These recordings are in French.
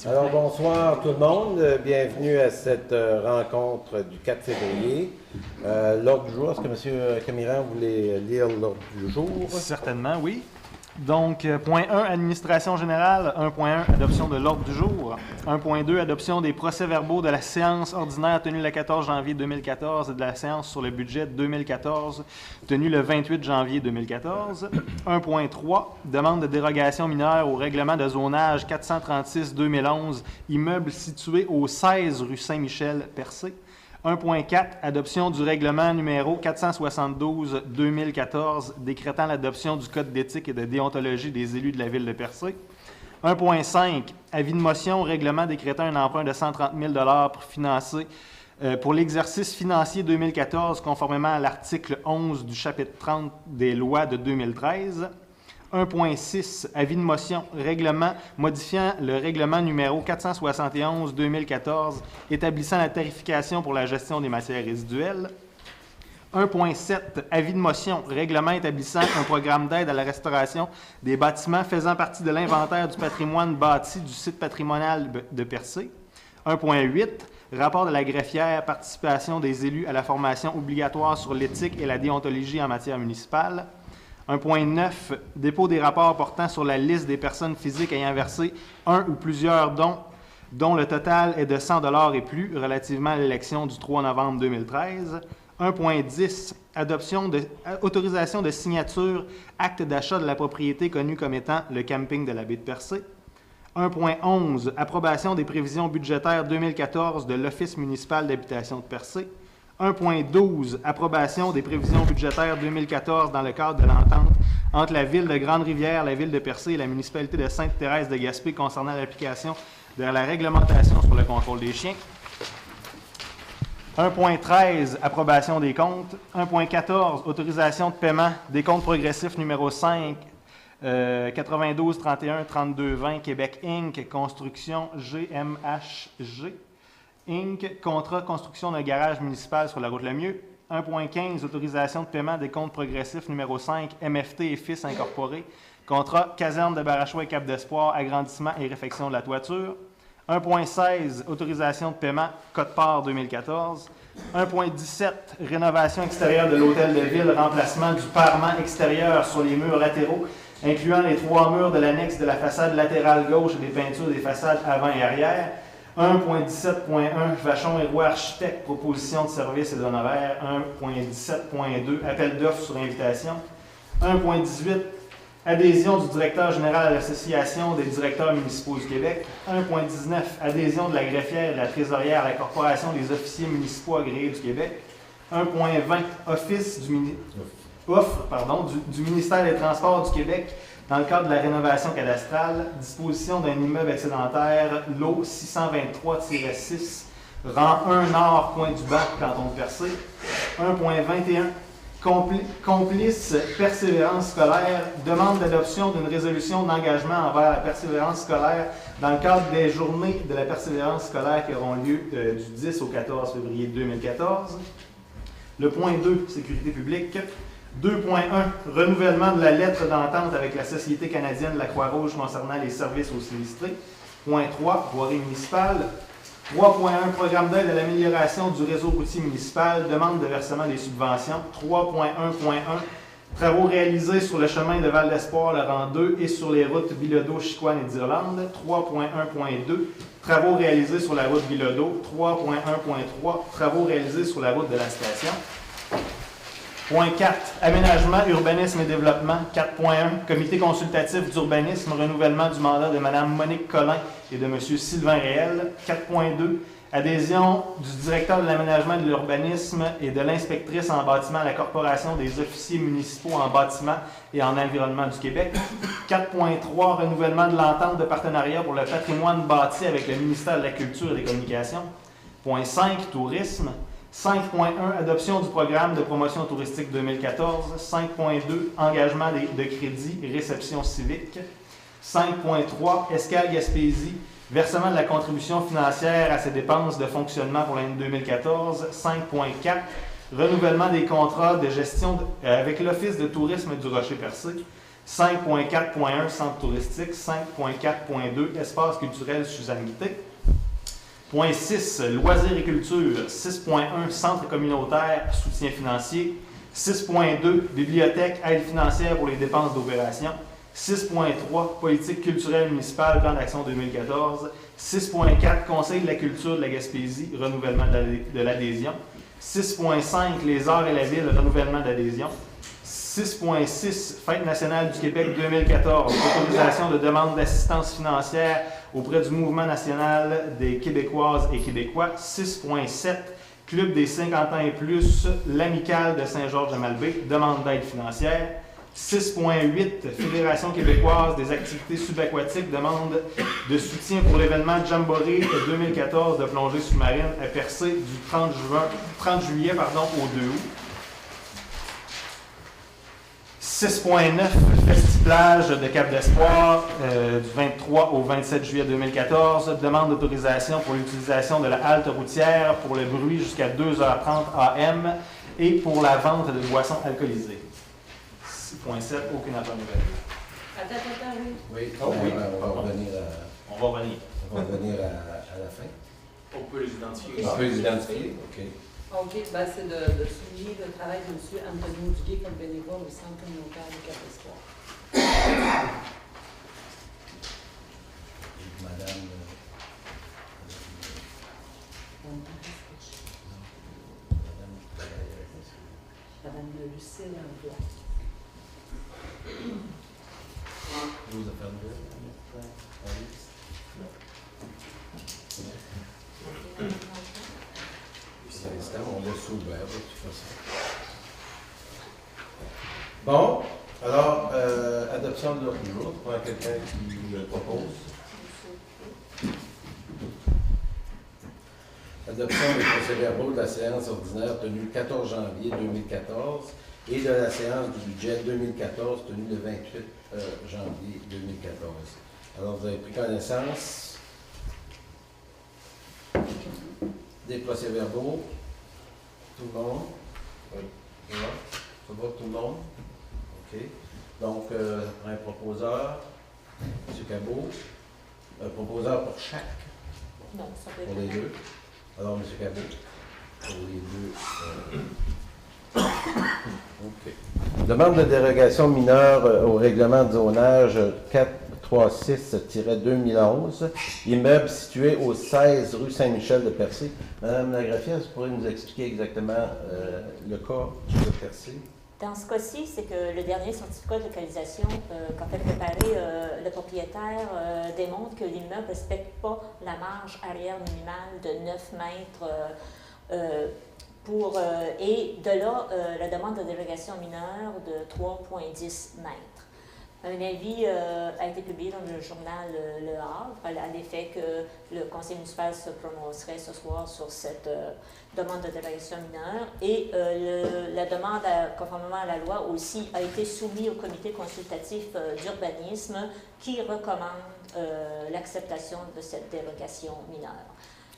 vous plaît. Bonsoir tout le monde. Bienvenue à cette rencontre du 4 février. L'ordre du jour, est-ce que M. Camiran voulait lire l'ordre du jour? Certainement, oui. Donc, point 1, administration générale. 1.1, adoption de l'ordre du jour. 1.2, adoption des procès-verbaux de la séance ordinaire tenue le 14 janvier 2014 et de la séance sur le budget 2014 tenue le 28 janvier 2014. 1.3, demande de dérogation mineure au règlement de zonage 436-2011, immeuble situé au 16 rue Saint-Michel, Percé. 1.4, adoption du règlement numéro 472-2014 décrétant l'adoption du Code d'éthique et de déontologie des élus de la Ville de Percé. 1.5, avis de motion au règlement décrétant un emprunt de 130 000 pour financer pour l'exercice financier 2014 conformément à l'article 11 du chapitre 30 des lois de 2013. 1.6, avis de motion, règlement modifiant le règlement numéro 471-2014 établissant la tarification pour la gestion des matières résiduelles. 1.7, avis de motion, règlement établissant un programme d'aide à la restauration des bâtiments faisant partie de l'inventaire du patrimoine bâti du site patrimonial de Percé. 1.8, rapport de la greffière, participation des élus à la formation obligatoire sur l'éthique et la déontologie en matière municipale. 1.9, dépôt des rapports portant sur la liste des personnes physiques ayant versé un ou plusieurs dons dont le total est de 100 $ et plus relativement à l'élection du 3 novembre 2013. 1.10, autorisation de signature, acte d'achat de la propriété connue comme étant le camping de la baie de Percé. 1.11, approbation des prévisions budgétaires 2014 de l'Office municipal d'habitation de Percé. 1.12, approbation des prévisions budgétaires 2014 dans le cadre de l'entente entre la Ville de Grande-Rivière, la Ville de Percé et la municipalité de Sainte-Thérèse de Gaspé concernant l'application de la réglementation sur le contrôle des chiens. 1.13, approbation des comptes. 1.14, autorisation de paiement des comptes progressifs numéro 5, 92 31 32 20, Québec Inc., construction GMHG. Inc., contrat construction d'un garage municipal sur la route Lemieux. 1.15, autorisation de paiement des comptes progressifs numéro 5, MFT et Fils Incorporé. Contrat caserne de Barachois et Cap d'Espoir, agrandissement et réfection de la toiture. 1.16, autorisation de paiement, Côte-Port 2014. 1.17, rénovation extérieure de l'hôtel de ville, remplacement du parement extérieur sur les murs latéraux, incluant les 3 murs de l'annexe de la façade latérale gauche et des peintures des façades avant et arrière. 1.17.1, Vachon et Roy Architecte, proposition de services et d'honoraires. 1.17.2, appel d'offres sur invitation. 1.18, adhésion du directeur général à l'Association des directeurs municipaux du Québec. 1.19, adhésion de la greffière et de la trésorière à la Corporation des officiers municipaux agréés du Québec. 1.20, offre du ministère des Transports du Québec dans le cadre de la rénovation cadastrale, disposition d'un immeuble excédentaire, lot 623-6, rang 1 nord, coin du Bac, canton de Percé. 1.21, complice persévérance scolaire, demande d'adoption d'une résolution d'engagement envers la persévérance scolaire dans le cadre des journées de la persévérance scolaire qui auront lieu du 10 au 14 février 2014. Le point 2, sécurité publique. 2.1, renouvellement de la lettre d'entente avec la Société canadienne de la Croix-Rouge concernant les services aux sinistrés. Point 3, voirie municipale. 3.1, programme d'aide à l'amélioration du réseau routier municipal, demande de versement des subventions. 3.1.1, travaux réalisés sur le chemin de Val-d'Espoir, le rang 2 et sur les routes Bilodeau, Chicoine et d'Irlande. 3.1.2, travaux réalisés sur la route Bilodeau. 3.1.3, travaux réalisés sur la route de la station. Point 4, aménagement, urbanisme et développement. 4.1, comité consultatif d'urbanisme, renouvellement du mandat de Mme Monique Collin et de M. Sylvain Réel. 4.2, adhésion du directeur de l'aménagement et de l'urbanisme et de l'inspectrice en bâtiment à la Corporation des officiers municipaux en bâtiment et en environnement du Québec. 4.3, renouvellement de l'entente de partenariat pour le patrimoine bâti avec le ministère de la Culture et des Communications. Point 5, tourisme. 5.1, adoption du programme de promotion touristique 2014. 5.2, engagement de crédit, réception civique. 5.3, Escale Gaspésie, versement de la contribution financière à ses dépenses de fonctionnement pour l'année 2014. 5.4, renouvellement des contrats de gestion avec l'Office de tourisme du Rocher-Percé. 5.4.1 Centre touristique. 5.4.2 Espace culturel Suzanne Guité. Point 6 Loisirs et culture. 6.1 Centre communautaire Soutien financier. 6.2 Bibliothèque Aide financière pour les dépenses d'opération. 6.3 Politique culturelle municipale Plan d'action 2014. 6.4 Conseil de la culture de la Gaspésie Renouvellement de l'adhésion. 6.5 Les arts et la ville Renouvellement d'adhésion. 6.6 Fête nationale du Québec 2014 Autorisation de demande d'assistance financière auprès du Mouvement national des Québécoises et Québécois. 6.7 Club des 50 ans et plus l'Amicale de Saint-Georges-de-Malbaie demande d'aide financière. 6.8 Fédération québécoise des activités subaquatiques demande de soutien pour l'événement Jamboree 2014 de plongée sous-marine à Percé du 30 juillet au 2 août. 6.9 Festiplage de Cap d'Espoir du 23 au 27 juillet 2014 demande d'autorisation pour l'utilisation de la halte routière pour le bruit jusqu'à 2h30 AM et pour la vente de boissons alcoolisées. 6.7 aucune affaire nouvelle. Attends, oui. Oui, Oh, oui. on va revenir On va revenir. à la fin. On peut les identifier. On peut les identifier, OK. OK, ben c'est de souligner le travail de M. Antonio Duguay comme bénévole au Centre communautaire de Cap d'Espoir. Madame... Madame Lucille Langlois. Vous avez fait on laisse ouvert, de toute façon. Bon, alors, adoption de l'ordre du jour. Pour quelqu'un qui le propose. Adoption des procès-verbaux de la séance ordinaire tenue le 14 janvier 2014 et de la séance du budget 2014 tenue le 28 janvier 2014. Alors, vous avez pris connaissance des procès-verbaux. Tout le monde? Oui. Ça va tout le monde? OK. Donc, un proposeur, M. Cabot. Un proposeur pour chaque? Non, ça peut être. Pour les deux. Alors, M. Cabot, pour les deux. OK. Demande de dérogation mineure au règlement de zonage 436-2011, immeuble situé au 16 rue Saint-Michel de Percé. Madame Lagraffière, vous pourriez nous expliquer exactement le cas de Percé? Dans ce cas-ci, c'est que le dernier certificat de localisation qu'a fait préparer le propriétaire démontre que l'immeuble ne respecte pas la marge arrière minimale de 9 mètres et de là, la demande de dérogation mineure de 3,10 mètres. Un avis a été publié dans le journal Le Havre à l'effet que le conseil municipal se prononcerait ce soir sur cette demande de dérogation mineure et la demande, conformément à la loi aussi, a été soumise au comité consultatif d'urbanisme qui recommande l'acceptation de cette dérogation mineure.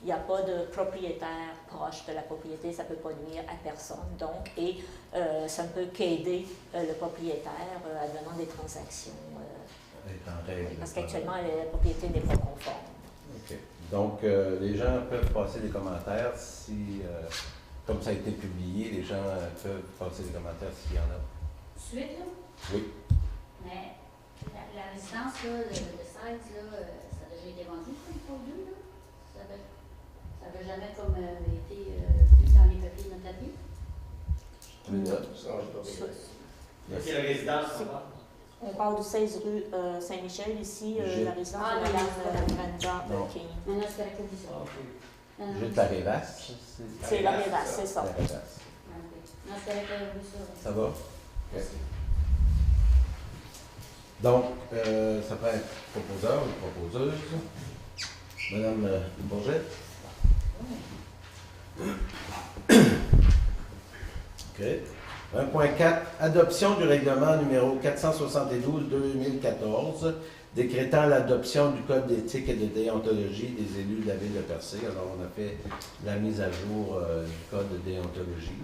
Il n'y a pas de propriétaire proche de la propriété, ça ne peut pas nuire à personne, donc, et ça ne peut qu'aider le propriétaire à demander des transactions. Parce qu'actuellement, la propriété n'est pas conforme. OK. Donc, les gens peuvent passer des commentaires si, comme ça a été publié, les gens peuvent passer des commentaires s'il y en a. Suite, là? Oui. Mais la résidence là, de 16, là, ça a déjà été vendu, pour le 2, là? Ça n'avait jamais comme été vu dans les papiers notables? C'est la résidence. On parle du 16 rue Saint-Michel, ici, la résidence de Mme Brenda King. Non, non, c'est la commission. Juste la Révas? C'est la Révas, c'est ça. La Révas. Non, c'est la commission. Ça va? OK. Donc, ça peut être proposeur ou proposeuse. Madame Bourget? OK. 1.4. Adoption du règlement numéro 472-2014, décrétant l'adoption du Code d'éthique et de déontologie des élus de la ville de Percé. Alors, on a fait la mise à jour du Code de déontologie.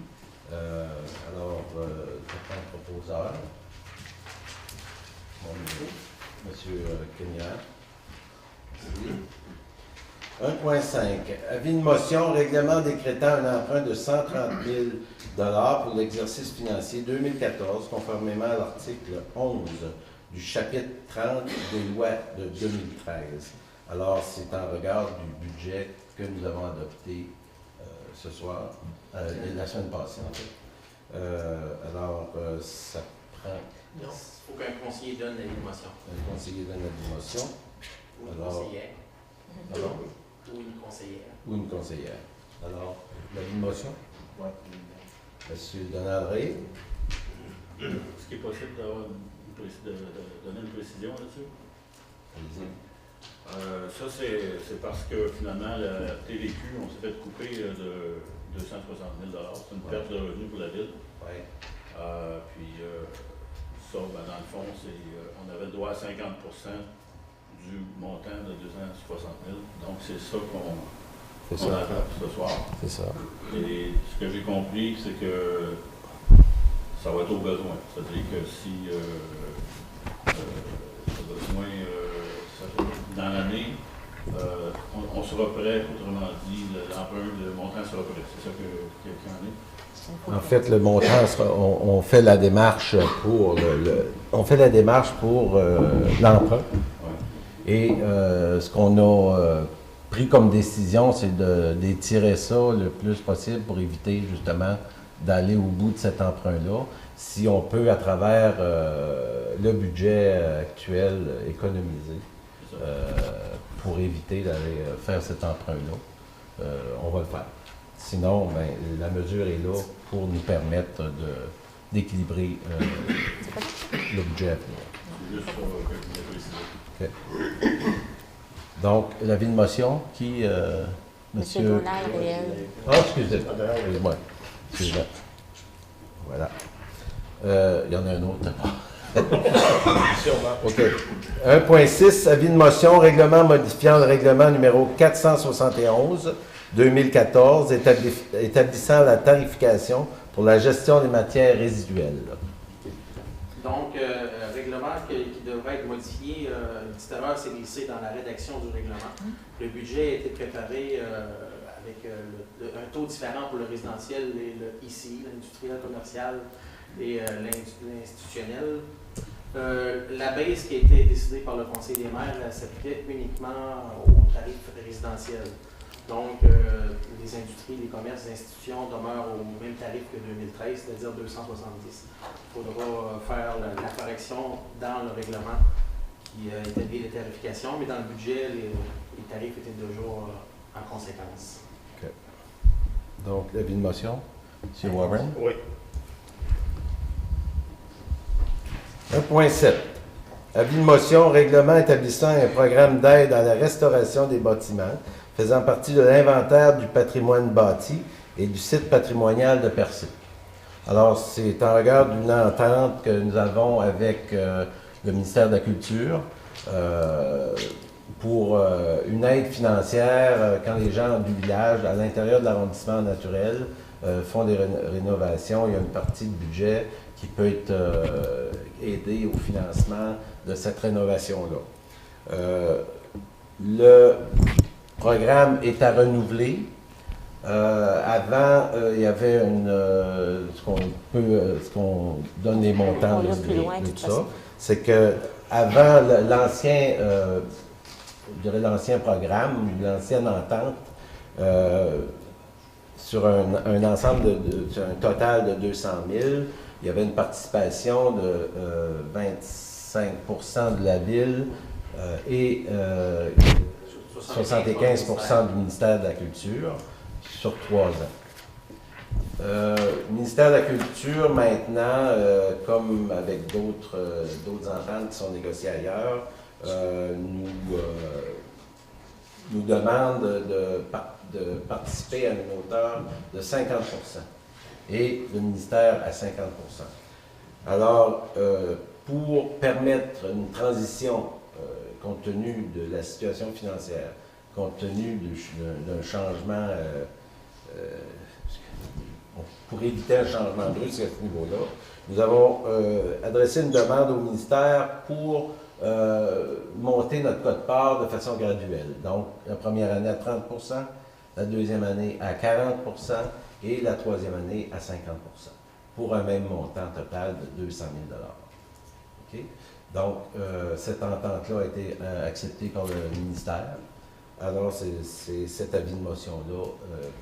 C'est un proposeur. Mon niveau. Monsieur Kenyan. 1.5. Avis de motion, règlement décrétant un emprunt de 130 000 $ pour l'exercice financier 2014, conformément à l'article 11 du chapitre 30 des lois de 2013. Alors, c'est en regard du budget que nous avons adopté ce soir, la semaine passée, en fait. Ça prend... Non, il faut qu'un conseiller donne la motion. Un conseiller donne la motion. Ou une Alors, conseillère. Alors, Ou une conseillère. ou une conseillère. Alors, l'avis de motion? Oui. Monsieur Donald Ray. Est-ce qu'il est possible d'avoir de donner une précision là-dessus? Allez-y. Ça, c'est parce que finalement, la TVQ, on s'est fait couper de 260 000 $. C'est une perte de revenus pour la ville. Oui. Ça, dans le fond, on avait le droit à 50% du montant de 260 000. Donc, c'est ça qu'on adopte ce soir. C'est ça. Et ce que j'ai compris, c'est que ça va être au besoin. C'est-à-dire que si le besoin, dans l'année, on sera prêt, autrement dit, le montant sera prêt. C'est ça qu'il y en est. En fait, le montant sera, on fait la démarche pour l'emprunt. Ouais. Et ce qu'on a pris comme décision, c'est d'étirer ça le plus possible pour éviter justement d'aller au bout de cet emprunt-là. Si on peut, à travers le budget actuel, économiser pour éviter d'aller faire cet emprunt-là, on va le faire. Sinon, ben, la mesure est là pour nous permettre d'équilibrer le budget à venir. C'est juste ça que je voulais préciser. OK. Donc, l'avis de motion, qui... Monsieur Donald Réel. Ah, excusez-moi. Excusez-moi. Voilà. Il y en a un autre. OK. 1.6, avis de motion, règlement modifiant le règlement numéro 471/2014, établissant la tarification pour la gestion des matières résiduelles. Donc, règlement qui devrait être modifié, une petite erreur s'est glissée dans la rédaction du règlement. Le budget a été préparé avec un taux différent pour le résidentiel et le ICI, l'industriel, commercial et l'institutionnel. La baisse qui a été décidée par le Conseil des maires s'appliquait uniquement aux tarifs résidentiels. Donc, les industries, les commerces, les institutions demeurent au même tarif que 2013, c'est-à-dire 270. Il faudra faire la correction dans le règlement qui établit les tarifications, mais dans le budget, les tarifs étaient toujours en conséquence. OK. Donc, l'avis de motion, M. Warren. Oui. 1.7. Avis de motion, règlement établissant un programme d'aide à la restauration des bâtiments faisant partie de l'inventaire du patrimoine bâti et du site patrimonial de Percé. Alors, c'est en regard d'une entente que nous avons avec le ministère de la Culture pour une aide financière quand les gens du village, à l'intérieur de l'arrondissement naturel, font des rénovations. Il y a une partie du budget qui peut être aidée au financement de cette rénovation-là. Le programme est à renouveler. Avant, il y avait ce qu'on donne les montants de tout ça. C'est que avant l'ancien, je dirais l'ancien programme, l'ancienne entente, sur un ensemble sur un total de 200 000, il y avait une participation de 25% de la ville et 75% du ministère de la Culture sur 3 ans. Le ministère de la Culture, maintenant, comme avec d'autres ententes qui sont négociées ailleurs, nous demande de participer à une hauteur de 50% et le ministère à 50%. Alors, pour permettre une transition compte tenu de la situation financière, compte tenu d'un changement, pour éviter un changement brusque à ce niveau-là. Nous avons adressé une demande au ministère pour monter notre quote-part de façon graduelle. Donc, la première année à 30 %, la deuxième année à 40 % et la troisième année à 50 % pour un même montant total de 200 000 $. OK? Donc, cette entente-là a été acceptée par le ministère. Alors, c'est cet avis de motion-là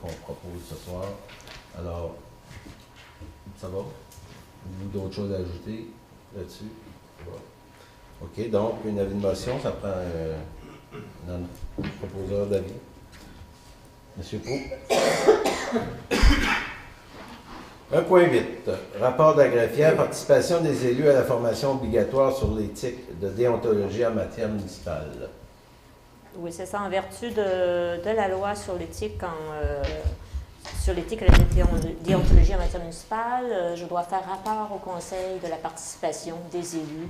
qu'on propose ce soir. Alors, ça va? Vous d'autres choses à ajouter là-dessus? OK, donc, une avis de motion, ça prend un proposeur d'avis. Monsieur Pau. 1.8. Rapport d'Agrafia, participation des élus à la formation obligatoire sur l'éthique de déontologie en matière municipale. Oui, c'est ça. En vertu de la loi sur l'éthique sur l'éthique et la déontologie en matière municipale, je dois faire rapport au Conseil de la participation des élus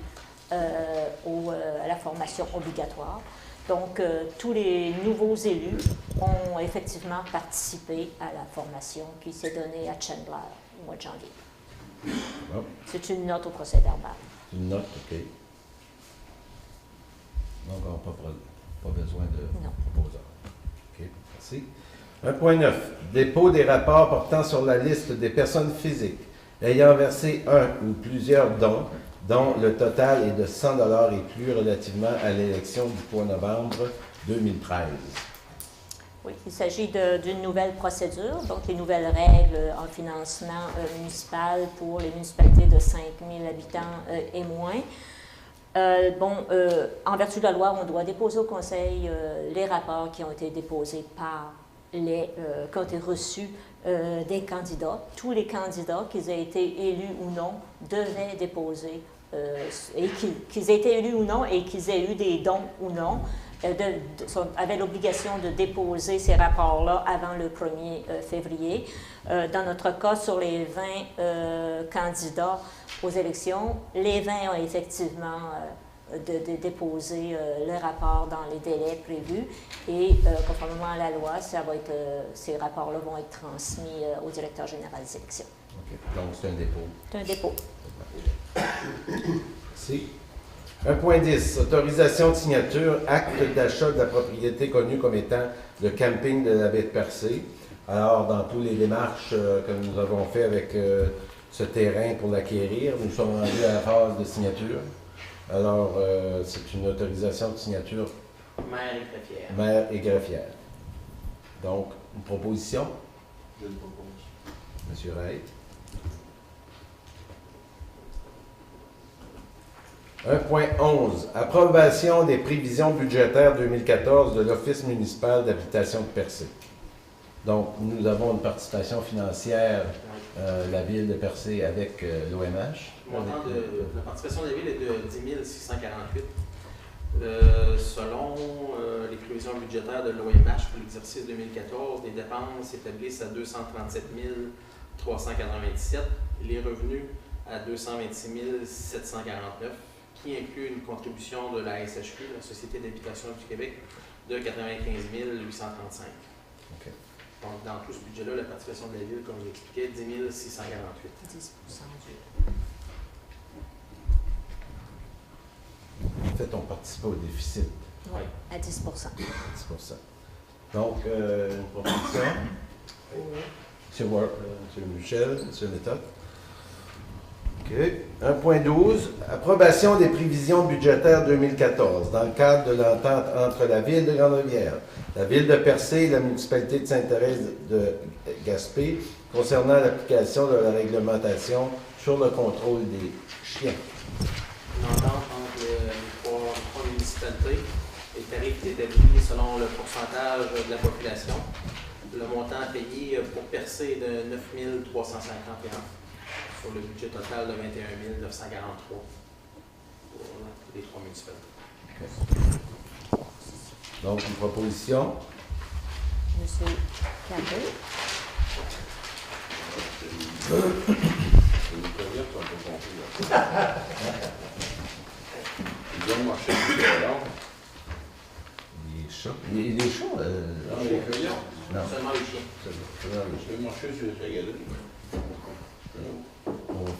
à la formation obligatoire. Donc, tous les nouveaux élus ont effectivement participé à la formation qui s'est donnée à Chandler au mois de janvier. Oh. C'est une note au procès-verbal. Une note, OK. Donc, on n'a pas besoin de proposeur. OK, merci. 1.9. Dépôt des rapports portant sur la liste des personnes physiques ayant versé un ou plusieurs dons dont le total est de 100 $ et plus relativement à l'élection du 3 novembre 2013. Oui, il s'agit d'une nouvelle procédure, donc les nouvelles règles en financement municipal pour les municipalités de 5 000 habitants et moins. En vertu de la loi, on doit déposer au Conseil les rapports qui ont été déposés par qui ont été reçus des candidats. Tous les candidats, qu'ils aient été élus ou non, devaient déposer, et qu'ils aient été élus ou non et qu'ils aient eu des dons ou non, avaient l'obligation de déposer ces rapports-là avant le 1er février. Dans notre cas, sur les 20 candidats aux élections, les 20 ont effectivement de déposer le rapport dans les délais prévus et conformément à la loi, ces rapports-là vont être transmis au directeur général des élections. OK. Donc, c'est un dépôt. C'est un dépôt. Merci. 1.10. Autorisation de signature, acte d'achat de la propriété connue comme étant le camping de la baie de Percé. Alors, dans toutes les démarches que nous avons fait avec ce terrain pour l'acquérir, nous sommes rendus à la phase de signature. Alors, c'est une autorisation de signature Maire et greffière. maire et greffière. Donc, une proposition? Je le propose. Monsieur Ray. 1.11. Approbation des prévisions budgétaires 2014 de l'Office municipal d'habitation de Percé. Donc, nous avons une participation financière, la ville de Percé avec l'OMH. Le montant de la participation de la ville est de 10 648. Selon les prévisions budgétaires de l'OMH pour l'exercice 2014, les dépenses s'établissent à 237 397, les revenus à 226 749, qui inclut une contribution de la SHQ, la Société d'habitation du Québec, de 95 835. Okay. Donc, dans tout ce budget-là, la participation de la ville, comme je l'expliquais, 10 648. 10 En fait, on participe au déficit. Oui, à 10 10 Donc, une proposition. M. Ward, M. Michel, M. Méthode. OK. 1.12. Approbation des prévisions budgétaires 2014 dans le cadre de l'entente entre la Ville de Grande-Rivière, la Ville de Percé et la municipalité de Sainte-Thérèse de Gaspé concernant l'application de la réglementation sur le contrôle des chiens. Une entente entre les trois municipalités. Les tarifs étaient établis selon le pourcentage de la population. Le montant payé pour Percé est de 9 351 sur le budget total de 21 943 pour les trois municipalités. Okay. Donc, une proposition. Monsieur Cabot. Ils ont marché du alors. Les chats. Les chats. Non, les cueilleurs. Non. Seulement les chiens. Je vais marcher sur les frégades.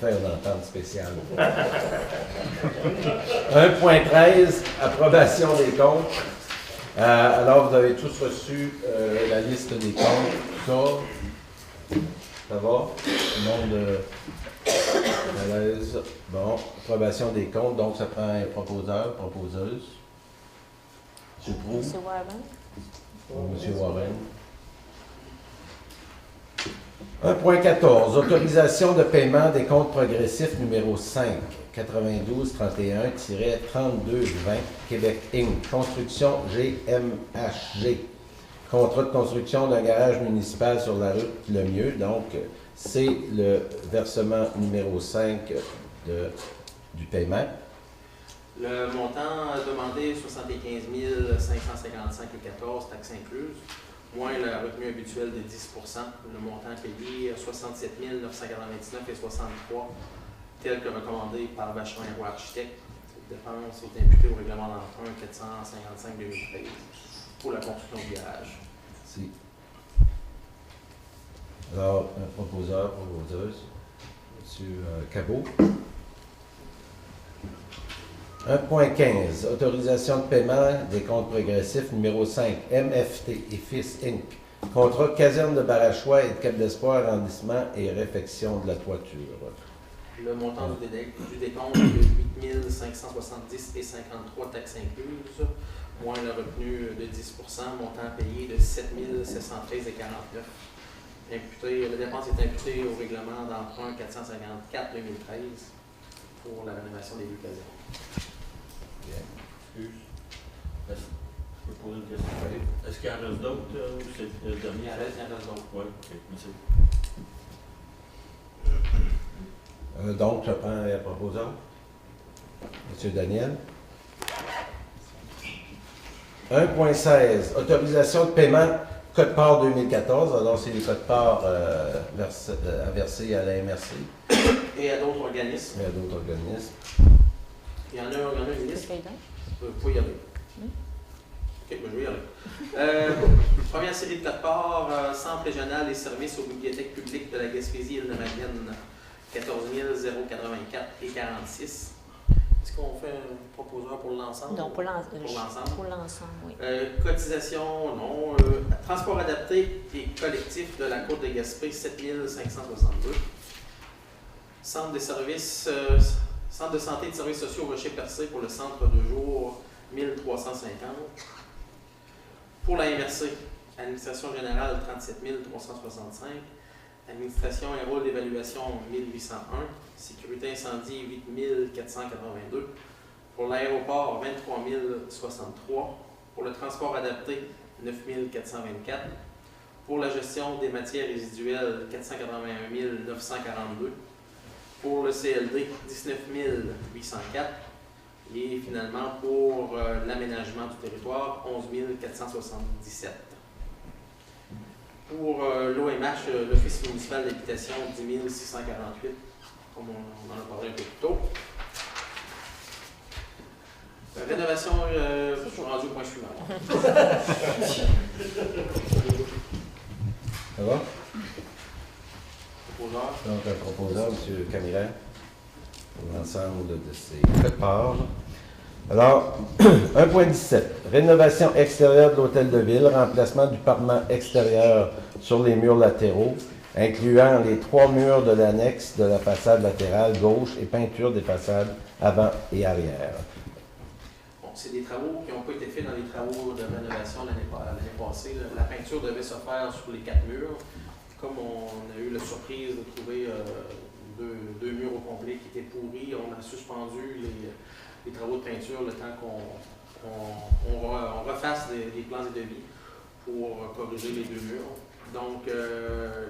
faire une entente spéciale. 1.13, approbation des comptes. Alors, vous avez tous reçu la liste des comptes, tout ça. Ça va? Tout le monde à l'aise? Bon, approbation des comptes, donc ça prend un proposeur, proposeuse. M. Proulx. M. Warren. M. Warren. 1.14. Autorisation de paiement des comptes progressifs numéro 5, 9231-3220, Québec Inc. Construction GMHG. Contrat de construction d'un garage municipal sur la rue Le Mieux. Donc, c'est le versement numéro 5 du paiement. Le montant demandé, 75 555,14, taxes incluses, moins la retenue habituelle de 10 le montant payé, 67 999,63, tel que recommandé par Vacheron & Roy Architectes. Cette dépense est imputée au règlement d'emprunt 455-2013 pour la construction du garage. Merci. Alors, un proposeur, proposeuse, M. Cabot. 1.15. Autorisation de paiement des comptes progressifs numéro 5, MFT et Fils Inc. Contrat caserne de Barachois et de Cap d'Espoir, arrondissement et réfection de la toiture. Le montant du décompte est de 8 570,53, taxes incluses, moins la retenue de 10 montant payé de 7 713,49. La dépense est imputée au règlement d'emprunt 454-2013 pour la rénovation des lieux casernes. Bien. Excuse. Je peux poser une question? Oui. Est-ce qu'il y en reste d'autres ou c'est le dernier? Il y en reste d'autres. Oui, ok, merci. Donc, je prends un proposeur. M. Daniel. 1.16. Autorisation de paiement Code-part 2014. Alors, c'est les codes-parts à verser à la MRC. Et à d'autres organismes. Et à d'autres organismes. Il y en a une liste. Vous pouvez y aller. Ok, je vais y aller. Première série de codes-parts, Centre régional des services aux bibliothèques publiques de la Gaspésie-Île-de-Madeleine, 14 084 et 46. Est-ce qu'on fait un proposeur pour l'ensemble? Donc, pour l'ensemble. Pour l'ensemble, oui. Cotisation, non. Transport adapté et collectif de la Côte de Gaspé, 7 562. Centre de services, Centre de santé et de services sociaux Rocher-Percé pour le centre de jour, 1350. Pour la MRC, Administration générale, 37 365. Administration et rôle d'évaluation, 1801. Sécurité incendie, 8 482. Pour l'aéroport, 23 063. Pour le transport adapté, 9 424. Pour la gestion des matières résiduelles, 481 942. Pour le CLD, 19 804. Et finalement, pour l'aménagement du territoire, 11 477. Pour l'OMH, l'Office municipal d'habitation, 10 648, comme on en a parlé un peu plus tôt. Rénovation, je suis rendu au point suivant. Ça va? Proposeur. Donc, un proposeur, M. Camillère, pour l'ensemble de ces codes-parts. Alors, 1.17. Rénovation extérieure de l'hôtel de ville, remplacement du parement extérieur sur les murs latéraux, incluant les 3 murs de l'annexe de la façade latérale gauche et peinture des façades avant et arrière. Bon, c'est des travaux qui n'ont pas été faits dans les travaux de rénovation l'année passée. La peinture devait se faire sur les 4 murs. Comme on a eu la surprise de trouver deux murs au complet qui étaient pourris, on a suspendu les travaux de peinture le temps qu'on refasse les plans et devis pour corriger les 2 murs. Donc,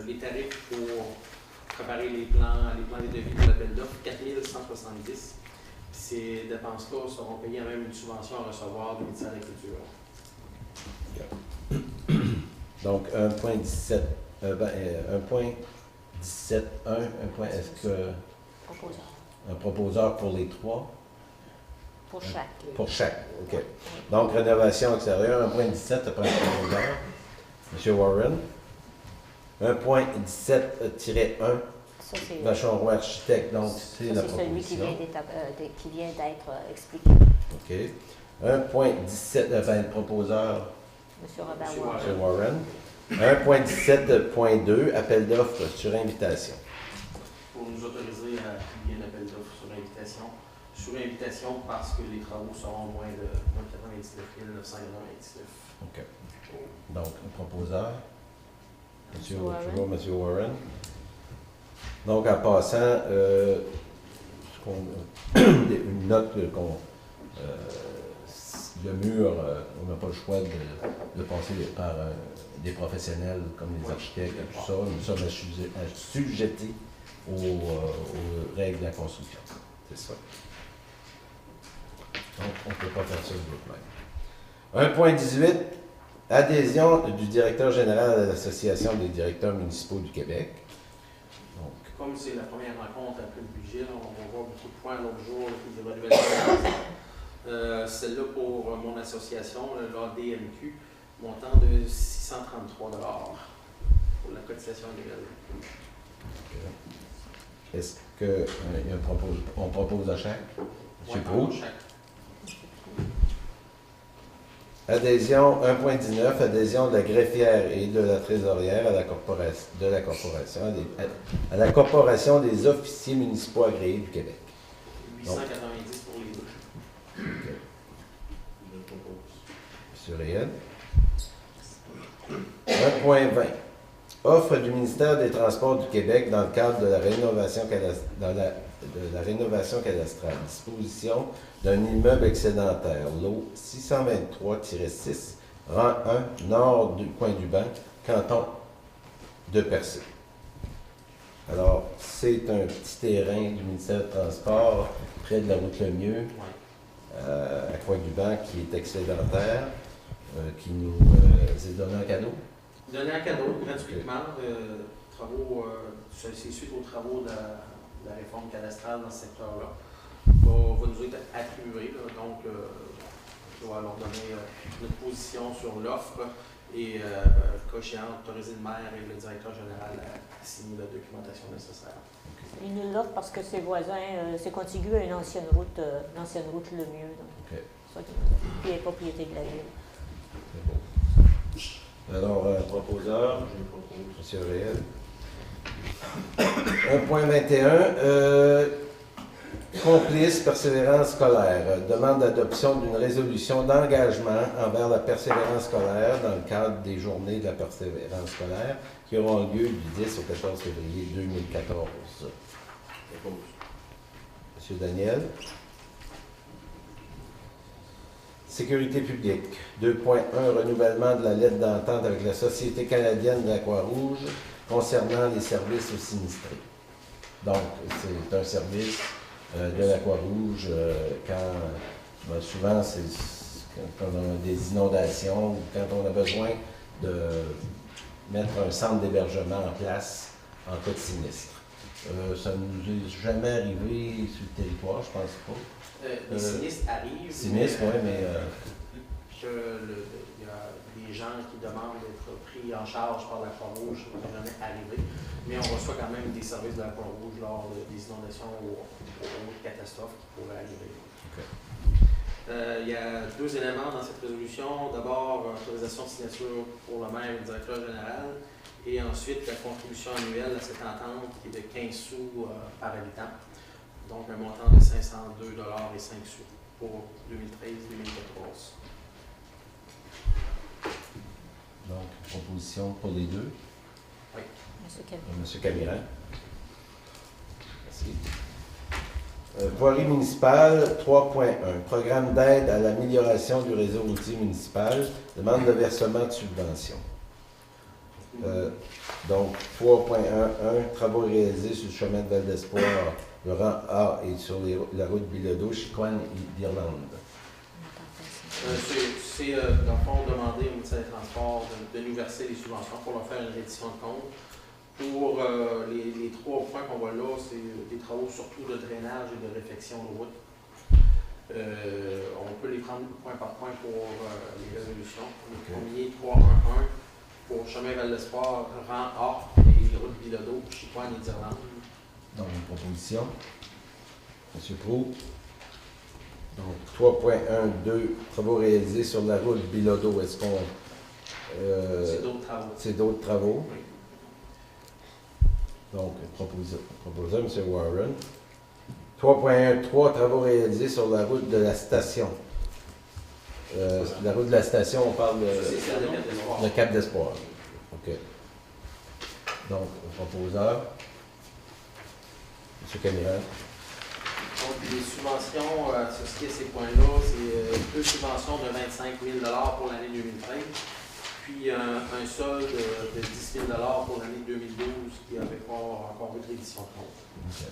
les tarifs pour préparer les plans et devis pour l'appel d'offres, 4 170. Ces dépenses-là seront payées à même une subvention à recevoir du ministère de l'Agriculture. Donc, 1.17. 1.17.1, est-ce que Proposeur. un proposeur pour les 3? Pour chaque. Pour chaque, OK. Donc, rénovation extérieure, 1.17, ça prend un proposeur. M. Warren. 1.17-1, Ça, c'est Vachon-Roy Architecte, donc c'est la celui qui proposition. vient d'être expliqué. OK. 1.17, le proposeur, M. Robert Monsieur Warren. M. Warren. 1.17.2, appel d'offres sur invitation. Pour nous autoriser à publier un appel d'offres sur invitation. Sur invitation parce que les travaux seront moins de 99 999. OK. Donc, le proposeur, Monsieur Warren. toujours M. Warren. Donc, en passant, une note qu'on... le mur, on n'a pas le choix de passer par des professionnels comme les architectes et tout ça. Nous sommes assujettis aux règles de la construction. C'est ça. Donc, on ne peut pas faire ça de nous-mêmes. 1.18, adhésion du directeur général à l'Association des directeurs municipaux du Québec. Donc, Comme c'est la première rencontre après le budget, là, on va voir beaucoup de points l'autre jour, puis des renouvellements. Celle-là pour mon association, l'ADMQ, montant de 633 pour la cotisation annuelle. est-ce qu'on propose à chaque? Ouais, M. Proulx? chaque. Adhésion 1.19, adhésion de la greffière et de la trésorière à la corporation des officiers municipaux agréés du Québec. 890 pour les deux. OK. Je propose. M. Réel. 1.20. Offre du ministère des Transports du Québec dans le cadre de la rénovation cadastrale. Disposition d'un immeuble excédentaire, lot 623-6, rang 1, nord du coin du banc, canton de Percé. Alors, c'est un petit terrain du ministère des Transports, près de la route Lemieux, à coin du banc, qui est excédentaire, qui nous est donné en cadeau. Donné en cadeau gratuitement, travaux, c'est suite aux travaux de la réforme cadastrale dans ce secteur-là. Va nous être attribué, là, donc je dois leur donner notre position sur l'offre et, cas échéant, autoriser le maire et le directeur général à signer la documentation nécessaire. Il nous l'offre parce que ses voisins, c'est contigu à une ancienne route Lemieux. Donc, OK. ça qui nous l'offre. Puis elle est propriété de la ville. C'est beau. Alors, proposeur, Je propose. M. Réel. 1.21, complice persévérance scolaire. Demande d'adoption d'une résolution d'engagement envers la persévérance scolaire dans le cadre des journées de la persévérance scolaire qui auront lieu du 10 au 14 février 2014. Je propose. M. Daniel. Sécurité publique. 2.1, renouvellement de la lettre d'entente avec la Société canadienne de la Croix-Rouge concernant les services aux sinistrés. Donc, c'est un service de la Croix-Rouge quand, souvent, c'est quand on a des inondations ou quand on a besoin de mettre un centre d'hébergement en place en cas de sinistre. Ça ne nous est jamais arrivé sur le territoire, je pense pas. Les sinistres arrivent. Sinistre, oui, mais... Il y a des gens qui demandent d'être pris en charge par la Croix-Rouge, ça n'est jamais arrivé. Mais on reçoit quand même des services de la Croix-Rouge lors des inondations ou autres catastrophes qui pourraient arriver. Okay. Il y a deux éléments dans cette résolution. D'abord, autorisation de signature pour le maire et le directeur général. Et ensuite, la contribution annuelle à cette entente qui est de 15 sous par habitant. Donc, un montant de 502,05 $ pour 2013-2014. Donc, proposition pour les deux. Oui. M. Camiran. Merci. Voirie municipale 3.1. Programme d'aide à l'amélioration du réseau routier municipal. Demande de versement de subvention. Donc, 3.1.1. Travaux réalisés sur le chemin de Val d'Espoir, le rang A et sur la route Bilodeau, Chicoine et d'Irlande. C'est, dans le fond, demander au ministère des Transports de nous verser les subventions pour leur faire une reddition de compte. Pour les trois points qu'on voit là, c'est des travaux surtout de drainage et de réfection de route. On peut les prendre point par point pour les résolutions. Le premier, 3.1.1, pour chemin Val d'Espoir, rang A, et les routes Bilodeau, Chicoine et d'Irlande. Donc, une proposition. M. Proulx. Donc, 3.1.2, travaux réalisés sur la route Bilodeau. Est-ce qu'on... C'est d'autres travaux. C'est d'autres travaux. Oui. Donc, proposeur, M. Warren. 3.1.3, travaux réalisés sur la route de la station. La route de la station, on parle C'est celle de Cap d'Espoir. de Cap d'Espoir. OK. Donc, proposeur. M. Camiran. Donc, les subventions associées à ces points-là, c'est deux subventions de 25 000 pour l'année 2013, puis un solde de 10 000 pour l'année 2012 qui n'avait pas encore eu de réédition de compte. OK.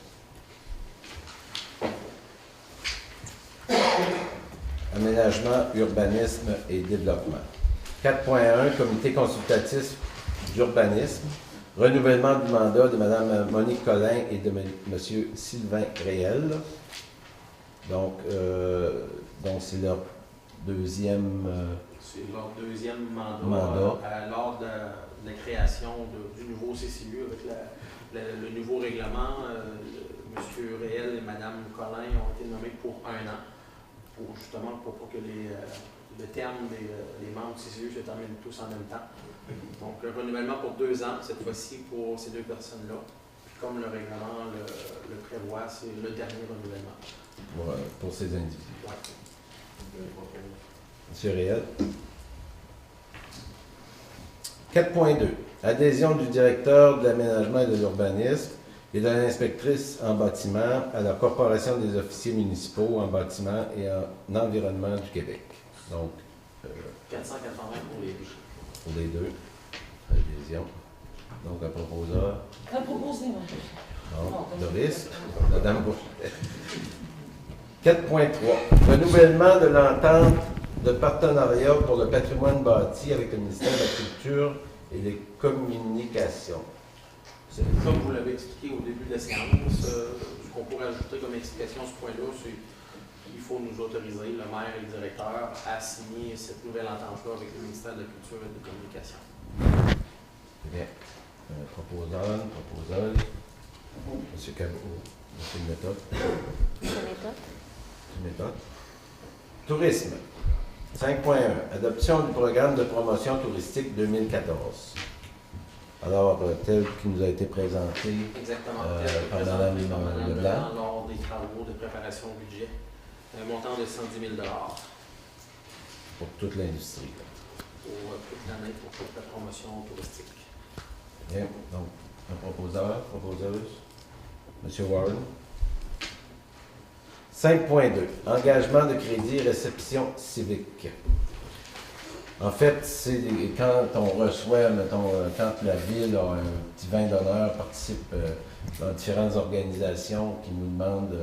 Aménagement, urbanisme et développement. 4.1, comité consultatif d'urbanisme. Renouvellement du mandat de Mme Monique Collin et de M. Sylvain Réel. Donc c'est leur deuxième... C'est leur deuxième mandat, Mandat. lors de la création du nouveau CCU avec le nouveau règlement. M. Réel et Mme Collin ont été nommés pour 1 an, justement pour que le terme des membres du CCU se termine tous en même temps. Donc, un renouvellement pour 2 ans, cette fois-ci pour ces deux personnes-là. Puis, comme le règlement le prévoit, c'est le dernier renouvellement. Pour ces individus. Ouais. M. Réel. 4.2. Adhésion du directeur de l'aménagement et de l'urbanisme et de l'inspectrice en bâtiment à la Corporation des officiers municipaux en bâtiment et en environnement du Québec. Donc, 480 pour les deux. pour les deux, adhésion. Donc, un proposeur. Un proposé, moi. Donc, Doris, Madame Boucher. 4.3. Renouvellement de l'entente de partenariat pour le patrimoine bâti avec le ministère de la Culture et des Communications. Comme vous l'avez expliqué au début de la séance, ce qu'on pourrait ajouter comme explication à ce point-là, c'est qu'il faut nous autoriser, le maire et le directeur, à signer cette nouvelle entente-là avec le ministère de la Culture et des Communications. Bien. Proposeur. M. Cabot. M. Méthode. Méthode. Tourisme. 5.1. Adoption du programme de promotion touristique 2014. Alors, tel qu'il nous a été présenté Exactement. par Mme Leblanc Leblanc. lors des travaux de préparation au budget. Un montant de 110 000 Pour toute l'industrie. pour toute l'année pour toute la promotion touristique. Bien. Donc, un proposeuse. M. Warren. 5.2. Engagement de crédit réception civique. En fait, c'est quand on reçoit, mettons, quand la Ville a un petit vin d'honneur, participe dans différentes organisations qui nous demandent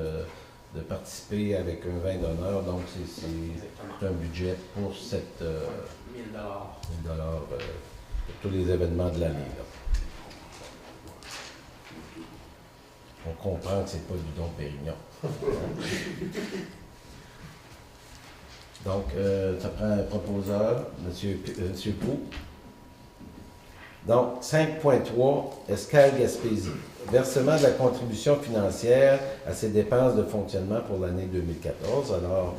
de participer avec un vin d'honneur. Donc, c'est un budget pour cette 1 000 $, pour tous les événements de l'année. On comprend que c'est pas du Dom Pérignon. Donc, ça prend un proposeur, M. Proulx. Donc, 5.3, Escale Gaspésie. Versement de la contribution financière à ses dépenses de fonctionnement pour l'année 2014. Alors,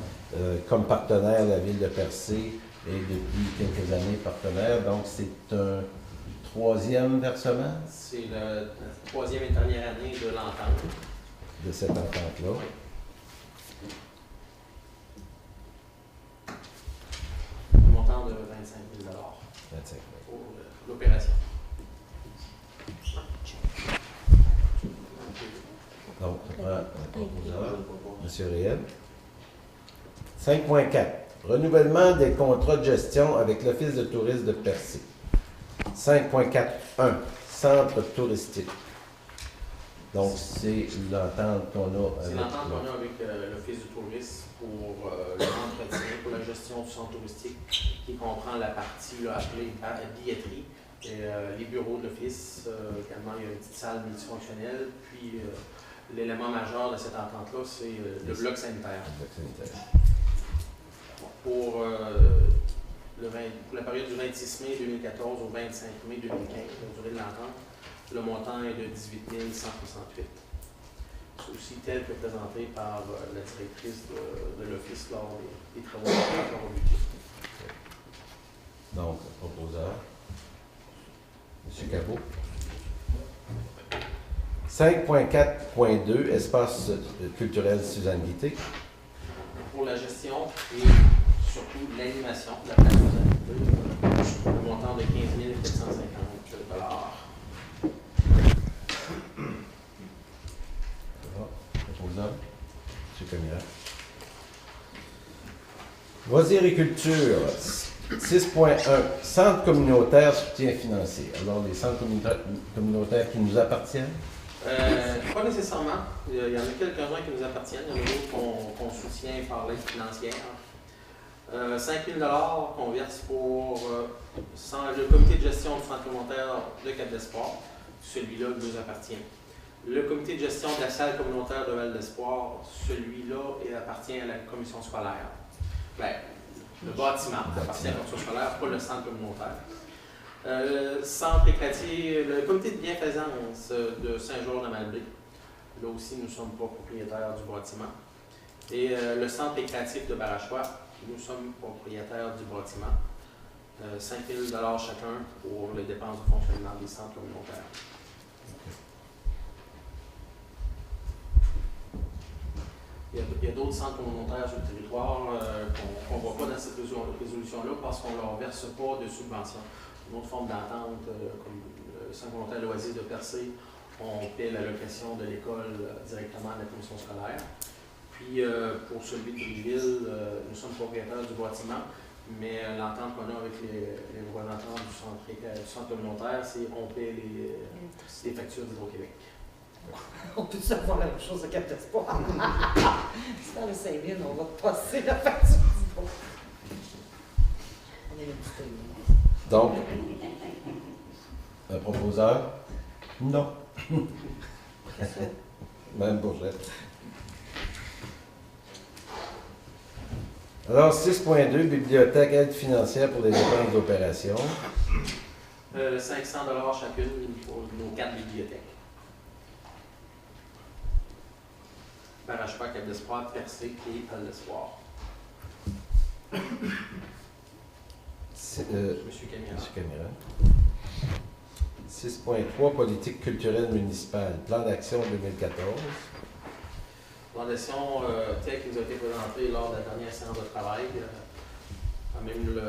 comme partenaire, la Ville de Percé est depuis quelques années partenaire. Donc, c'est un 3e versement C'est la 3e et dernière année de l'entente. de cette entente-là. Oui. Un montant de 25 000 25. pour l'opération. Donc, on prend un proposeur, M. Réel. 5.4. Renouvellement des contrats de gestion avec l'Office de tourisme de Percé. 5.4.1. Centre touristique. Donc, c'est l'entente qu'on a C'est avec... l'entente qu'on a avec l'Office du tourisme pour l'entretien, pour la gestion du centre touristique, qui comprend la partie là, appelée billetterie, et, les bureaux de l'Office, également il y a une petite salle multifonctionnelle, puis l'élément majeur de cette entente-là, c'est le bloc sanitaire. Pour la période du 26 mai 2014 au 25 mai 2015, la durée de l'entente, le montant est de 18 168. aussi tel que présenté par la directrice de l'Office lors des travaux de rapport au budget. Donc, proposeur. M. Cabot. 5.4.2, espace culturel Suzanne Guité. Pour la gestion et surtout l'animation de la place Suzanne, le montant de 15 450 $. Proposeur. M. Camilla. Loisirs et culture. 6.1, centre communautaire, soutien financier. Alors, les centres communautaires qui nous appartiennent? Pas nécessairement. Il y en a quelques-uns qui nous appartiennent. Il y en a d'autres qu'on soutient par l'aide financière. 5 000 $ qu'on verse pour le comité de gestion du centre communautaire de Cap d'Espoir. Celui-là nous appartient. Le comité de gestion de la salle communautaire de Val d'Espoir, celui-là appartient à la commission scolaire. Ben, le bâtiment appartient à la commission scolaire, pas le centre communautaire. Centre récréatif, le comité de bienfaisance de Saint-Georges-de-Malbaie. Là aussi, nous ne sommes pas propriétaires du bâtiment. Et le centre récréatif de Barachois, nous sommes propriétaires du bâtiment. 5 000 $ chacun pour les dépenses de fonctionnement des centres communautaires. Il y a d'autres centres communautaires sur le territoire qu'on ne voit pas dans cette résolution-là parce qu'on ne leur verse pas de subventions. Une autre forme d'entente, comme le centre communautaire loisirs de Percé, on paie l'allocation de l'école directement à la commission scolaire. Puis pour celui de Bridgeville, nous sommes propriétaires du bâtiment, mais l'entente qu'on a avec les représentants du centre communautaire, c'est qu'on paie les factures d'Hydro-Québec. On peut savoir la même chose à Cap d'Espoir. C'est dans le 5 000, on va passer la facture d'Hydro. On est le petit. Donc, un proposeur? Non. Même Bourgette. Alors, 6.2, bibliothèque, aide financière pour les dépenses d'opération. 500 $ chacune pour nos 4 bibliothèques. Barachois, Cap d'Espoir, Percé et Val d'Espoir. Monsieur Camira. 6.3, politique culturelle municipale, plan d'action 2014. Plan d'action tel qui nous a été présenté lors de la dernière séance de travail, même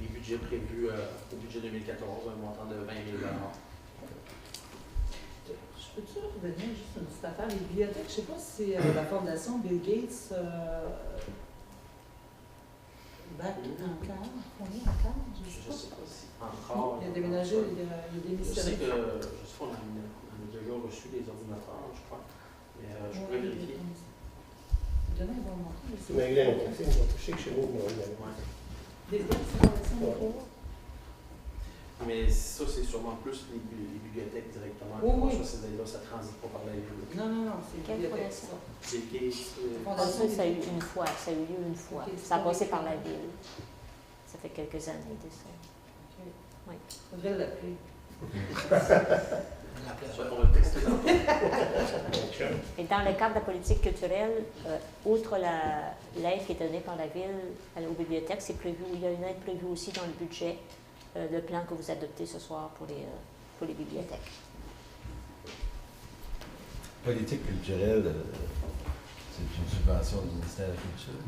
les budgets prévus au budget 2014, un montant de 20 000 $. Je peux-tu revenir juste une petite affaire? Les bibliothèques, je ne sais pas si c'est la fondation Bill Gates back encore, fondée encore, je Je ne ne sais sais pas. pas si encore. Il a déménagé, il a démissionné. Je sais qu'on a déjà reçu des ordinateurs, je crois. Mais je pourrais vérifier. Demain, ils vont montrer. Mais il y a un café, je sais que chez nous, on avait. Des fondations Ouais. Mais ça, c'est sûrement plus les bibliothèques directement. Oui, oui. Ça, ça ne transite pas par la ville. Non, c'est Quelle bibliothèque, fondation? ça. C'est le case. Ça a eu une fois, ça a eu lieu une fois. Ok, Ça a passé par la ville. Ça fait quelques années de ça. Ok. Oui. Faudrait l'appeler. On va le texter dans Et dans le cadre de la politique culturelle, outre l'aide qui est donnée par la ville aux bibliothèques, c'est prévu, il y a une aide prévue aussi dans le budget, le plan que vous adoptez ce soir pour les bibliothèques. Politique culturelle, c'est une subvention du ministère de la Culture.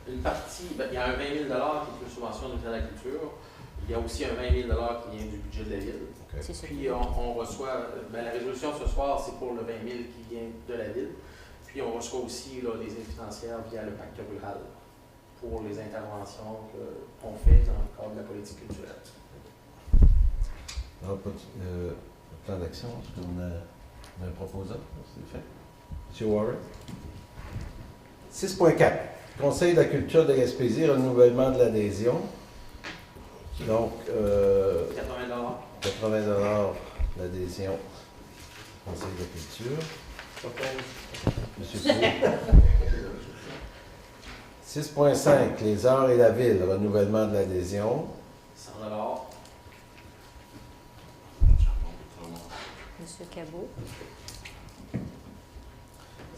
une partie, il y a un 20 000 $ qui est une subvention du ministère de la Culture. Il y a aussi un 20 000 $ qui vient du budget de la ville. Okay. C'est ça. Puis on reçoit, la résolution ce soir, c'est pour le 20 000 qui vient de la ville. Puis on reçoit aussi là, des aides financières via le pacte rural pour les interventions qu'on fait dans le cadre de la politique culturelle. Alors, le plan d'action, est-ce qu'on a un proposant? C'est fait. M. Warren. 6.4. Conseil de la culture de Gaspésie, renouvellement de l'adhésion. Donc, 80 $. 80 $ l'adhésion au Conseil de la culture. Monsieur Pou. 6.5, les arts et la ville, renouvellement de l'adhésion. 100 $. Monsieur Cabot.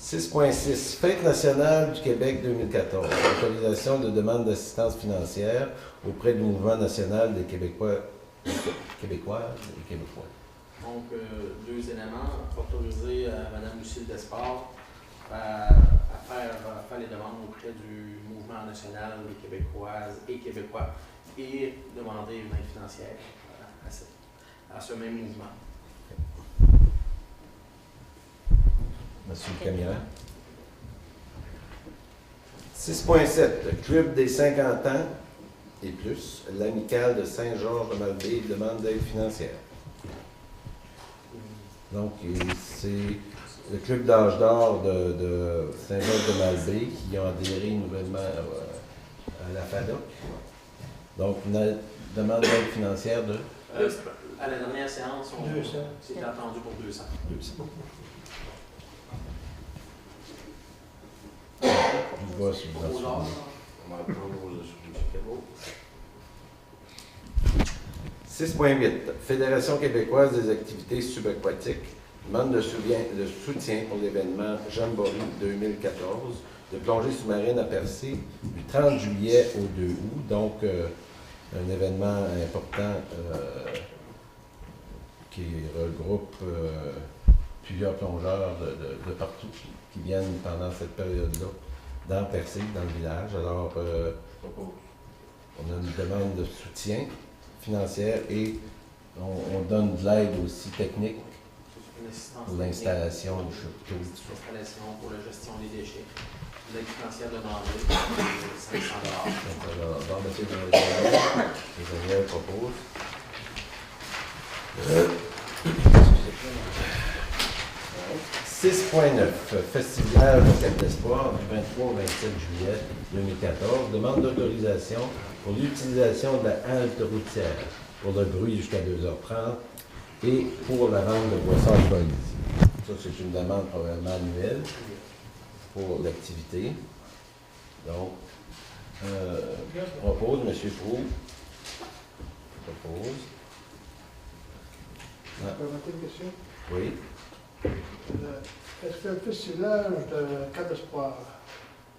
6.6. Fête nationale du Québec 2014. Autorisation de demande d'assistance financière auprès du Mouvement national des Québécoises et Québécois. Donc, deux éléments. Autoriser Mme Lucille Desport à faire les demandes auprès du Mouvement national des Québécoises et Québécois et demander une aide financière à ce même mouvement. Monsieur le caméra. 6.7. Club des 50 ans et plus. L'amicale de Saint-Georges-de-Malbaie demande d'aide financière. Donc, c'est le club d'âge d'or de Saint-Georges-de-Malbaie qui ont adhéré nouvellement à la FADOC. Donc, une demande d'aide financière de À la dernière séance, on 200. s'était attendu pour 200. 200. Je vois si vous en souvenez. On va prendre le 6.8. Fédération québécoise des activités subaquatiques demande de soutien pour l'événement Jamboree 2014 de plongée sous-marine à Percé du 30 juillet au 2 août. Donc, un événement important qui regroupe plusieurs plongeurs de partout qui viennent pendant cette période-là dans Percé, dans le village. Alors, on a une demande de soutien financière et on donne de l'aide aussi technique Une assistance pour l'installation du chapiteau. L'installation pour la gestion des déchets. L'aide financière demandée, 500 Bon, monsieur le Daniel propose. 6.9. Festival au Cap d'Espoir du 23 au 27 juillet 2014. Demande d'autorisation pour l'utilisation de la halte routière pour le bruit jusqu'à 2h30 et pour la vente de boissons alcoolisées. Ça, c'est une demande probablement annuelle pour l'activité. Donc, propose, M. Proulx. Propose. Je peux remonter une question? Oui. Est-ce que le festival de Cap d'Espoir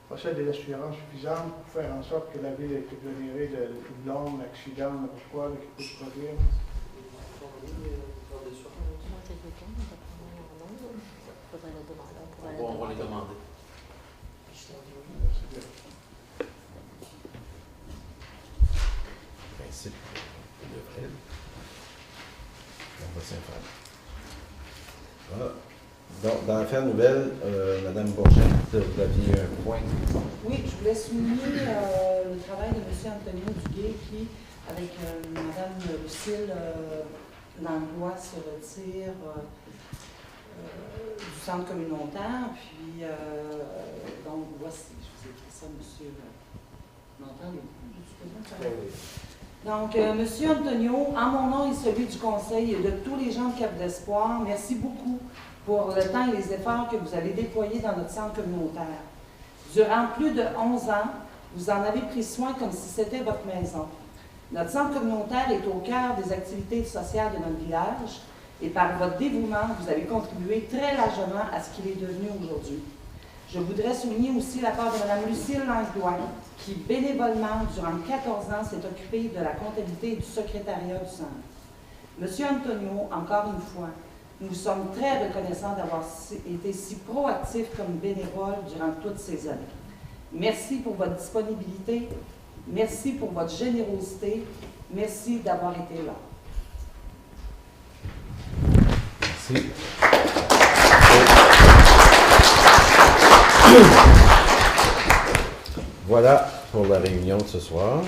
possède des assurances suffisantes pour faire en sorte que la ville est exonérée de longs accidents, n'importe quoi, qui peut se produire? On va les demander. Principe de frais. On va s'informer. Voilà. Donc, dans l'affaire nouvelle, Mme Bourchette, vous aviez un point. Oui, je voulais souligner le travail de M. Antonio Duguay qui, avec Mme Lucille Langlois, se retire du centre communautaire. Puis, donc, voici, je vous ai écrit ça, monsieur. Donc, M. Antonio, en mon nom et celui du Conseil et de tous les gens de Cap d'Espoir, merci beaucoup pour le temps et les efforts que vous avez déployés dans notre centre communautaire. Durant plus de 11 ans, vous en avez pris soin comme si c'était votre maison. Notre centre communautaire est au cœur des activités sociales de notre village et par votre dévouement, vous avez contribué très largement à ce qu'il est devenu aujourd'hui. Je voudrais souligner aussi la part de Mme Lucille Langlois, qui bénévolement, durant 14 ans, s'est occupée de la comptabilité et du secrétariat du centre. Monsieur Antonio, encore une fois, nous sommes très reconnaissants d'avoir été si proactifs comme bénévoles durant toutes ces années. Merci pour votre disponibilité, merci pour votre générosité, merci d'avoir été là. Merci. Voilà pour la réunion de ce soir.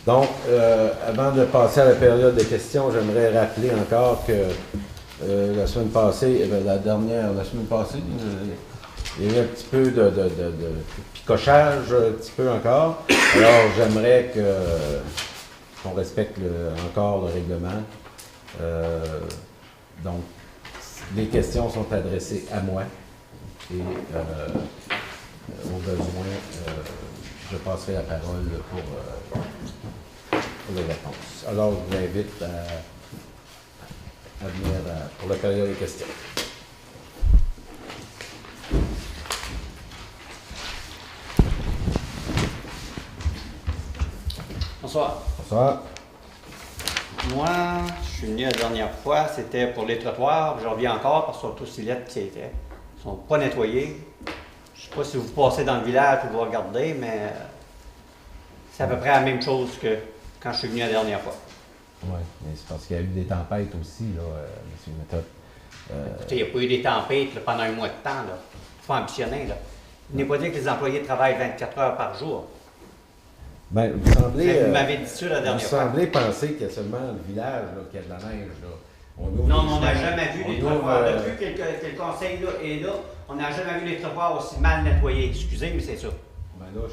Donc, avant de passer à la période de questions, j'aimerais rappeler encore que la semaine passée, la semaine passée, il y a eu un petit peu de picochage, un petit peu encore. Alors, j'aimerais qu'on respecte encore le règlement. Donc, les questions sont adressées à moi et au besoin, je passerai la parole pour les réponses. Alors, je vous invite à venir pour la période de questions. Bonsoir. Bonsoir. Moi, je suis venu la dernière fois, c'était pour les trottoirs. Je reviens encore parce qu'ils sont tous lettres qui étaient. Ils ne sont pas nettoyés. Je ne sais pas si vous passez dans le village ou vous regardez, mais c'est à peu près la même chose que quand je suis venu la dernière fois. Oui, mais c'est parce qu'il y a eu des tempêtes aussi, là, M. Méthode. Écoutez, il n'y a pas eu des tempêtes là, pendant un mois de temps. Il faut ambitionner. Là. Il n'est pas dit que les employés travaillent 24 heures par jour. Ben, vous semblez, Vous m'avez dit ça la vous dernière fois. semblez penser qu'il y a seulement le village là, qui a de la neige. Là. On ouvre Non, les mais on n'a chemins, jamais vu on les ouvre, trottoirs. Depuis que le conseil là, est là, on n'a jamais vu les trottoirs aussi mal nettoyés. Excusez, mais c'est ça. Ben là,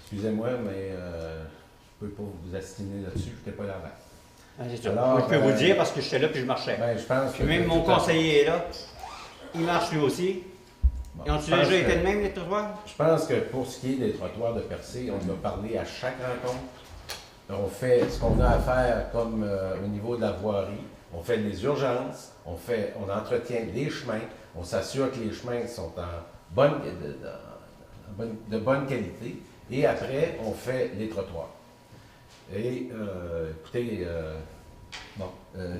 excusez-moi, mais je ne peux pas vous astiner là-dessus, je n'étais pas là avant. Ah, c'est ça. Alors, Moi, je peux vous dire parce que j'étais là puis je marchais. Ben, je pense que Puis même mon conseiller est là. Il marche lui aussi. Bon, Ils ont-tu je pense déjà que- été de même, les trottoirs? Je pense que pour ce qui est des trottoirs de Percé, on va parler à chaque rencontre. On fait ce qu'on a à faire comme au niveau de la voirie. On fait les urgences, on entretient les chemins, on s'assure que les chemins sont de bonne qualité. Et après, on fait les trottoirs. Et écoutez,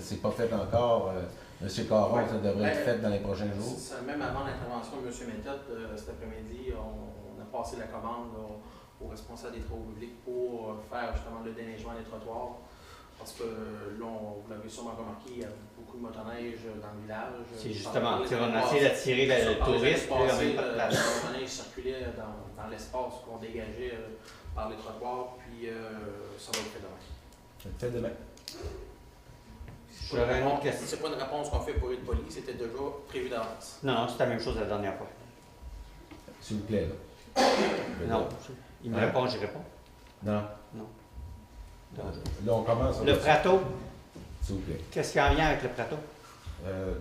c'est pas fait encore. M. Caron, ça devrait être fait dans les prochains jours. Même avant l'intervention de M. Méthode, cet après-midi, on a passé la commande là, aux responsables des travaux publics pour faire justement le déneigement des trottoirs. Parce que là, vous l'avez sûrement remarqué, il y a beaucoup de motoneige dans le village. C'est justement, on a essayé d'attirer le touriste, puis on n'a même pas de place. La motoneige circulait dans l'espace qu'on dégageait par les trottoirs, puis ça va être fait demain. Ça le fait demain. J'aurais une autre question. C'est pas une réponse qu'on fait pour être poli, c'était déjà prévu d'avance. Non, c'est la même chose la dernière fois. S'il vous plaît, là. Non. Il me Hein? répond, j'y réponds. Non. Non. Là, on commence. Le Prato, S'il vous plaît. qu'est-ce qu'il y a en lien avec le Prato?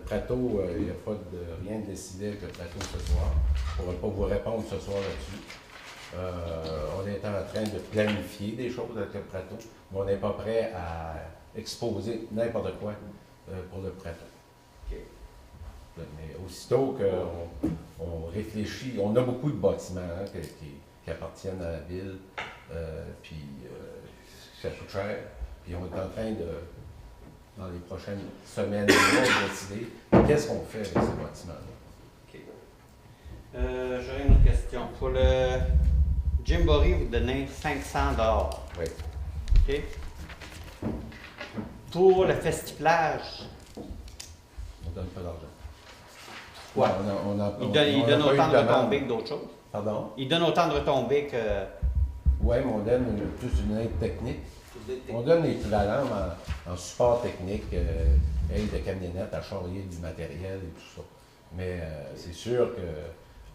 Prato, il n'y a pas de rien de décidé avec le Prato ce soir. On ne pourra pas vous répondre ce soir là-dessus. On est en train de planifier des choses avec le Prato, mais on n'est pas prêt à exposer n'importe quoi pour le Prato. OK. Mais aussitôt qu'on réfléchit, on a beaucoup de bâtiments hein, qui appartiennent à la ville, puis ça coûte cher, puis on est en train de, dans les prochaines semaines, de décider qu'est-ce qu'on fait avec ces bâtiments-là. OK. J'aurais une autre question. Pour le Gymboree, vous donnez 500 $. Oui. OK? Pour le festiflage, On ne donne pas d'argent. Ouais. Il donne autant de retombées que d'autres choses. Pardon? Il donne autant de retombées que... Oui, mais on donne plus une aide technique. On donne l'équivalent en support technique, aide de camionnette à charrier du matériel et tout ça. Mais c'est sûr que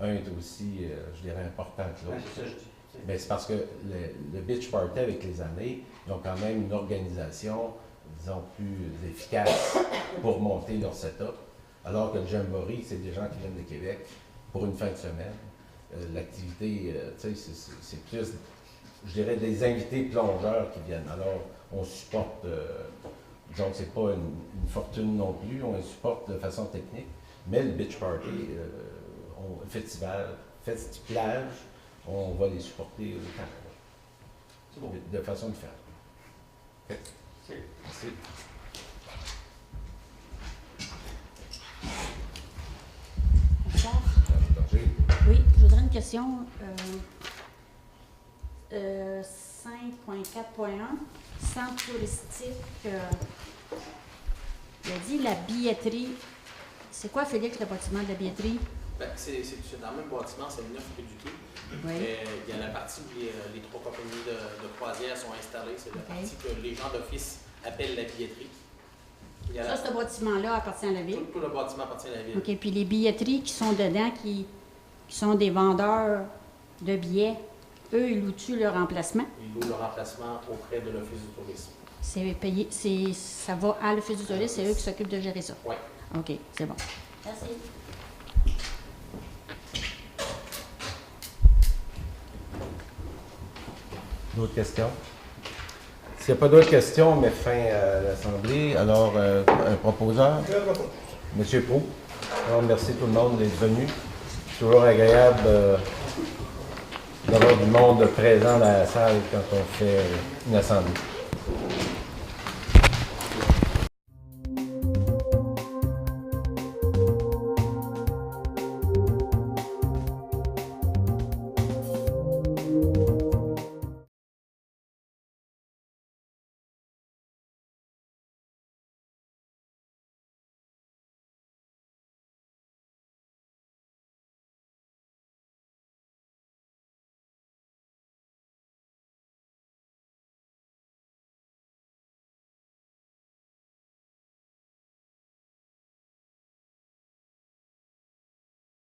un est aussi, je dirais, important que l'autre. c'est ça, je dis. Mais c'est parce que le Beach Party, avec les années, ils ont quand même une organisation, disons, plus efficace pour monter leur setup. Alors que le Jamboree, c'est des gens qui viennent de Québec pour une fin de semaine. L'activité, tu sais, c'est plus, je dirais, des invités plongeurs qui viennent. Alors, on supporte, disons que c'est pas une fortune non plus, on les supporte de façon technique. Mais le Beach Party, festiplage, on va les supporter autant. C'est bon. De façon de faire. Okay. Merci. Bonsoir. Roger. Oui, je voudrais une question. 5.4.1, centre touristique. Il a dit la billetterie. C'est quoi, Félix, le bâtiment de la billetterie? Ben, c'est dans le même bâtiment, c'est le 9 rue du Quai. Oui. Il y a la partie où les trois compagnies de croisière sont installées. C'est la OK. partie que les gens d'office appellent la billetterie. Il y a Ça, ce bâtiment-là appartient à la ville. tout le bâtiment appartient à la ville. OK, puis les billetteries qui sont dedans, qui sont des vendeurs de billets, eux, ils louent-tu leur emplacement? Ils louent le remplacement auprès de l'Office du tourisme. C'est payé, ça va à l'Office du tourisme, c'est eux qui s'occupent de gérer ça. Oui. OK, c'est bon. Merci. D'autres questions? S'il n'y a pas d'autres questions, on met fin à l'Assemblée. Alors, un proposeur? Monsieur Proulx. Alors, merci tout le monde d'être venu. C'est toujours agréable d'avoir du monde présent dans la salle quand on fait une assemblée.